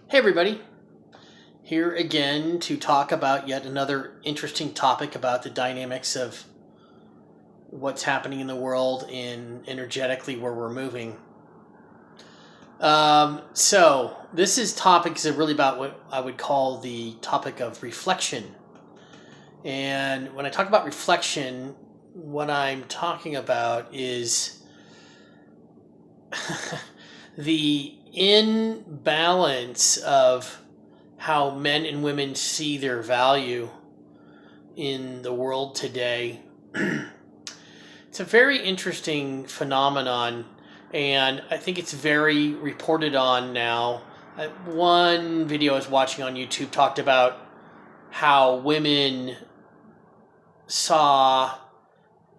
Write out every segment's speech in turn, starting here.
Hey everybody, here again to talk about yet another interesting topic about the dynamics of what's happening in the world and energetically where we're moving. So this is topics are really about what I would call the topic of reflection. And when I talk about reflection, what I'm talking about is the imbalance of how men and women see their value in the world today. It's a very interesting phenomenon, and I think it's very reported on now. One video I was watching on YouTube talked about how women saw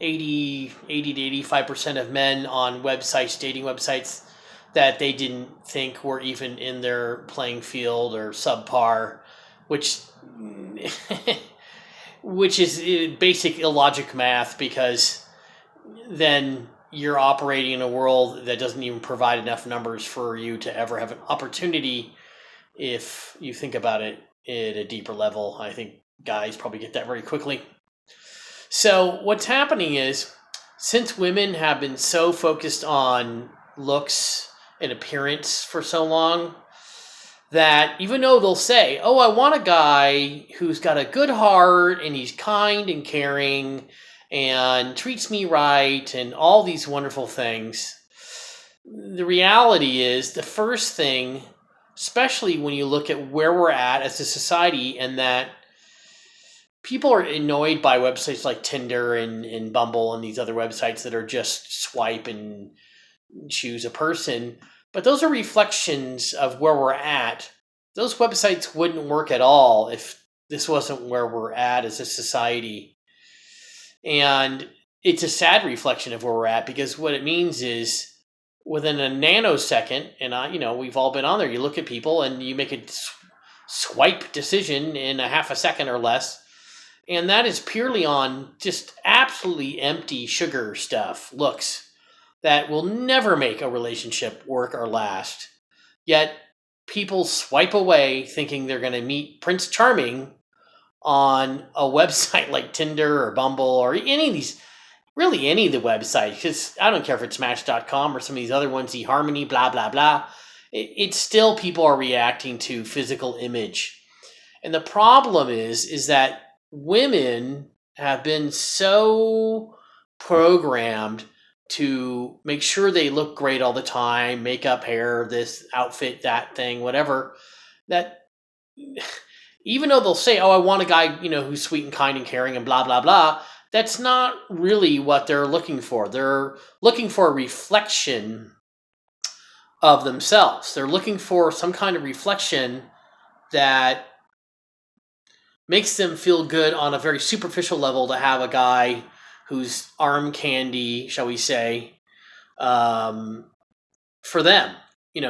80 to 85% of men on websites, dating websites, that they didn't think were even in their playing field or subpar, which is basic illogic math, because then you're operating in a world that doesn't even provide enough numbers for you to ever have an opportunity. If you think about it at a deeper level, I think guys probably get that very quickly. So what's happening is, since women have been so focused on looks and appearance for so long, that even though they'll say, oh, I want a guy who's got a good heart and he's kind and caring and treats me right and all these wonderful things, the reality is the first thing, especially when you look at where we're at as a society, and that people are annoyed by websites like Tinder and Bumble and these other websites that are just swipe and choose a person. But those are reflections of where we're at. Those websites wouldn't work at all if this wasn't where we're at as a society. And it's a sad reflection of where we're at, because what it means is within a nanosecond, and we've all been on there, you look at people and you make a swipe decision in a half a second or less. And that is purely on just absolutely empty sugar stuff, looks, that will never make a relationship work or last. Yet people swipe away thinking they're going to meet Prince Charming on a website like Tinder or Bumble or any of these, really any of the websites, because I don't care if it's Match.com or some of these other ones, eHarmony, blah, blah, blah. It's still people are reacting to physical image. And the problem is that women have been so programmed to make sure they look great all the time, makeup, hair, this outfit, that thing, whatever, that even though they'll say, oh, I want a guy, who's sweet and kind and caring and blah, blah, blah, that's not really what they're looking for. They're looking for a reflection of themselves. They're looking for some kind of reflection that makes them feel good on a very superficial level, to have a guy who's arm candy, shall we say, for them.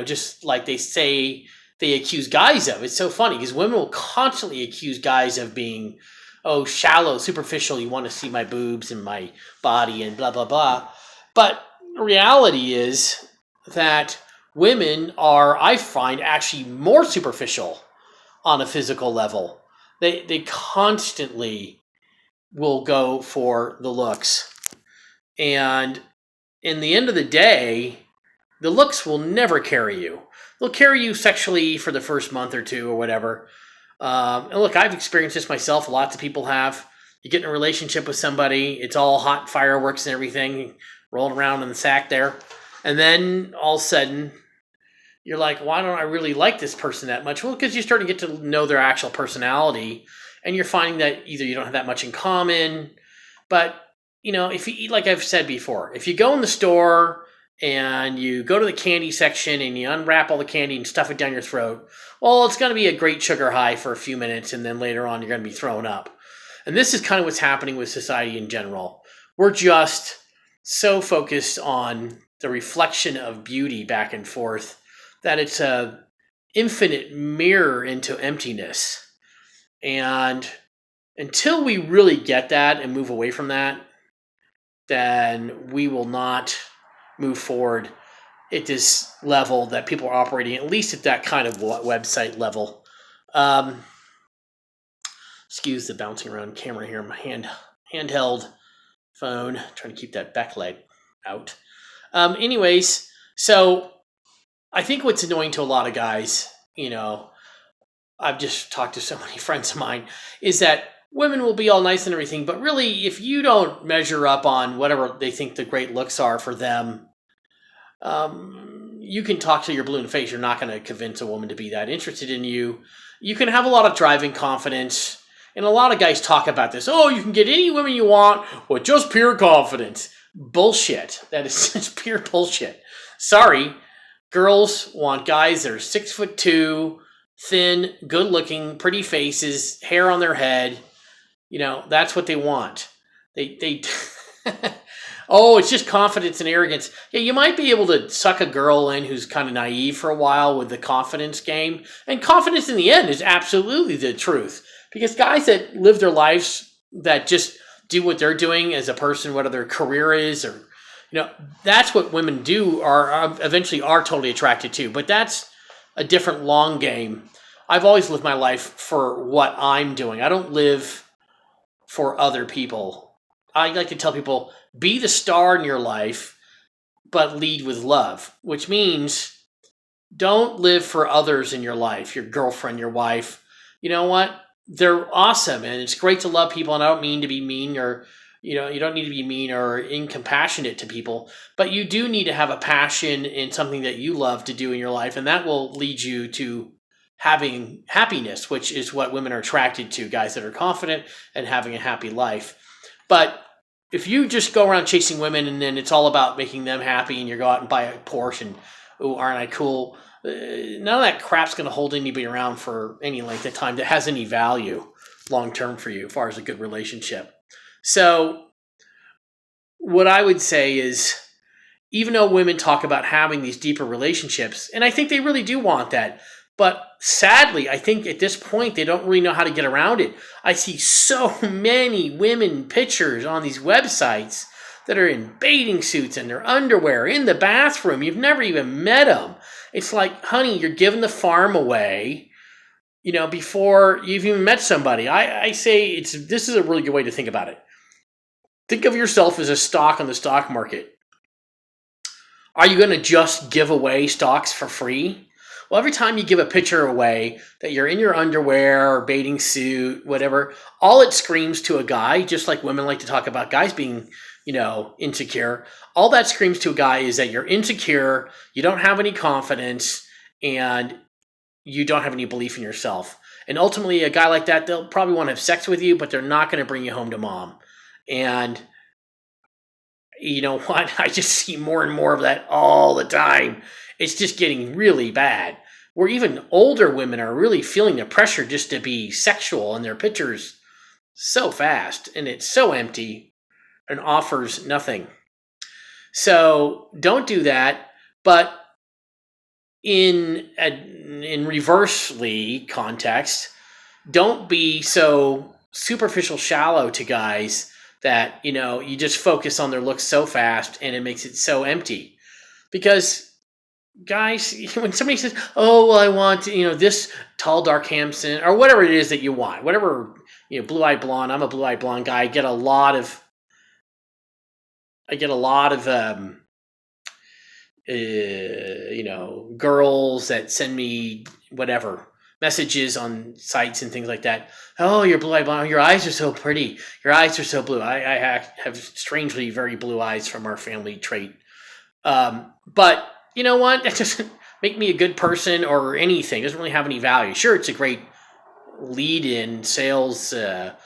Just like they say they accuse guys of. It's so funny because women will constantly accuse guys of being, oh, shallow, superficial. You want to see my boobs and my body and blah, blah, blah. But the reality is that women are, I find, actually more superficial on a physical level. They constantly will go for the looks. And in the end of the day, the looks will never carry you. They'll carry you sexually for the first month or two or whatever. And look, I've experienced this myself. Lots of people have. You get in a relationship with somebody, it's all hot fireworks and everything, rolling around in the sack there. And then all of a sudden, you're like, why don't I really like this person that much? Well, because you start to get to know their actual personality, and you're finding that either you don't have that much in common, but, if you eat, like I've said before, if you go in the store and you go to the candy section and you unwrap all the candy and stuff it down your throat, well, it's going to be a great sugar high for a few minutes, and then later on you're going to be thrown up. And this is kind of what's happening with society in general. We're just so focused on the reflection of beauty back and forth that it's a infinite mirror into emptiness. And until we really get that and move away from that, then we will not move forward. at this level that people are operating, at least at that kind of website level. Um, excuse the bouncing around camera here. My handheld phone, trying to keep that backlight out. Anyways, so I think what's annoying to a lot of guys, I've just talked to so many friends of mine, is that women will be all nice and everything, but really, if you don't measure up on whatever they think the great looks are for them, you can talk to your blue in the face. You're not going to convince a woman to be that interested in you. You can have a lot of driving confidence. And a lot of guys talk about this. Oh, you can get any woman you want with just pure confidence. Bullshit. That is just pure bullshit. Sorry. Girls want guys that are 6'2", thin, good looking, pretty faces, hair on their head. That's what they want. They oh, it's just confidence and arrogance. Yeah, you might be able to suck a girl in who's kind of naive for a while with the confidence game. And confidence in the end is absolutely the truth. Because guys that live their lives, that just do what they're doing as a person, whatever their career is, or that's what women do, are eventually are totally attracted to. But that's a different long game. I've always lived my life for what I'm doing. I don't live for other people. I like to tell people, be the star in your life, but lead with love, which means don't live for others in your life, your girlfriend, your wife. You know what? They're awesome, and it's great to love people, and I don't mean to be mean, or you don't need to be mean or incompassionate to people, but you do need to have a passion in something that you love to do in your life, and that will lead you to having happiness, which is what women are attracted to, guys that are confident and having a happy life. But if you just go around chasing women and then it's all about making them happy, and you go out and buy a Porsche and, oh, aren't I cool? None of that crap's going to hold anybody around for any length of time that has any value long term for you as far as a good relationship. So what I would say is, even though women talk about having these deeper relationships, and I think they really do want that, but sadly, I think at this point, they don't really know how to get around it. I see so many women pictures on these websites that are in bathing suits and their underwear in the bathroom. You've never even met them. It's like, honey, you're giving the farm away, before you've even met somebody. I say this is a really good way to think about it. Think of yourself as a stock on the stock market. Are you going to just give away stocks for free? Well, every time you give a picture away that you're in your underwear or bathing suit, whatever, all it screams to a guy, just like women like to talk about guys being, insecure, all that screams to a guy is that you're insecure, you don't have any confidence, and you don't have any belief in yourself. And ultimately, a guy like that, they'll probably want to have sex with you, but they're not going to bring you home to mom. And you know what? I just see more and more of that all the time. It's just getting really bad. Where even older women are really feeling the pressure just to be sexual in their pictures so fast. And it's so empty and offers nothing. So don't do that. But in reversely context, don't be so superficial shallow to guys that, you just focus on their looks so fast and it makes it so empty. Because guys, when somebody says, oh, well, I want, this tall, dark, handsome, or whatever it is that you want, whatever, blue-eyed blonde, I'm a blue-eyed blonde guy, I get a lot of girls that send me whatever messages on sites and things like that. Oh, you're blue-eyed blonde. Your eyes are so pretty. Your eyes are so blue. I have strangely very blue eyes from our family trait. But you know what? That doesn't make me a good person or anything. It doesn't really have any value. Sure, it's a great lead-in sales. What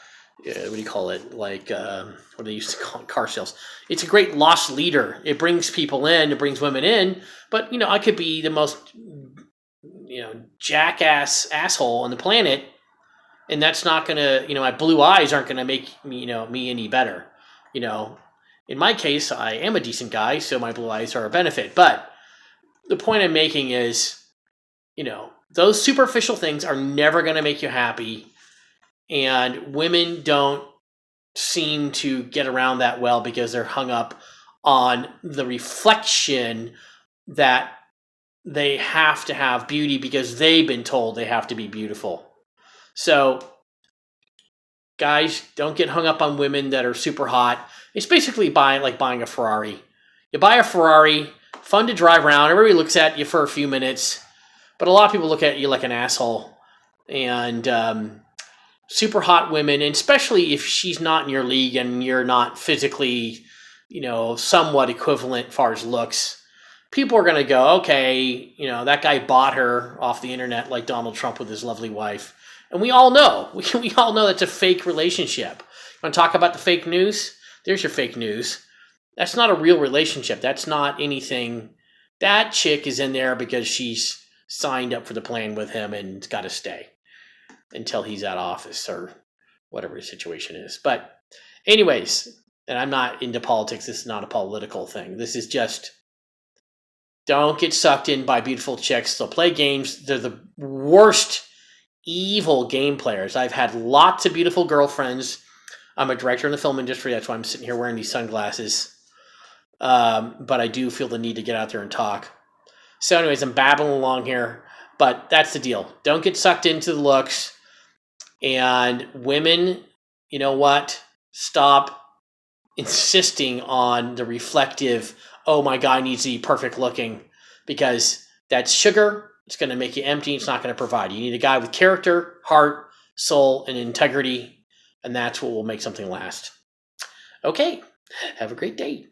do you call it? Like, what they used to call it, car sales. It's a great loss leader. It brings people in. It brings women in. But, I could be the most, jackass asshole on the planet. And that's not going to, my blue eyes aren't going to make me, me any better. In my case, I am a decent guy, so my blue eyes are a benefit. But the point I'm making is, those superficial things are never going to make you happy. And women don't seem to get around that well because they're hung up on the reflection that they have to have beauty because they've been told they have to be beautiful. So, guys, don't get hung up on women that are super hot. It's basically buying a Ferrari. You buy a Ferrari, fun to drive around. Everybody looks at you for a few minutes, but a lot of people look at you like an asshole. And super hot women, and especially if she's not in your league and you're not physically, somewhat equivalent as far as looks, people are going to go, okay, that guy bought her off the internet like Donald Trump with his lovely wife. And we all know, we all know that's a fake relationship. You want to talk about the fake news? There's your fake news. That's not a real relationship. That's not anything. That chick is in there because she's signed up for the plan with him and it's got to stay until he's out of office or whatever the situation is. But anyways, and I'm not into politics. This is not a political thing. This is just, don't get sucked in by beautiful chicks. They'll play games. They're the worst evil game players. I've had lots of beautiful girlfriends. I'm a director in the film industry. That's why I'm sitting here wearing these sunglasses. But I do feel the need to get out there and talk. So anyways, I'm babbling along here. But that's the deal. Don't get sucked into the looks. And women, you know what? Stop insisting on the reflective, oh, my guy needs to be perfect looking. Because that's sugar. It's going to make you empty. It's not going to provide. You need a guy with character, heart, soul, and integrity. And that's what will make something last. Okay. Have a great day.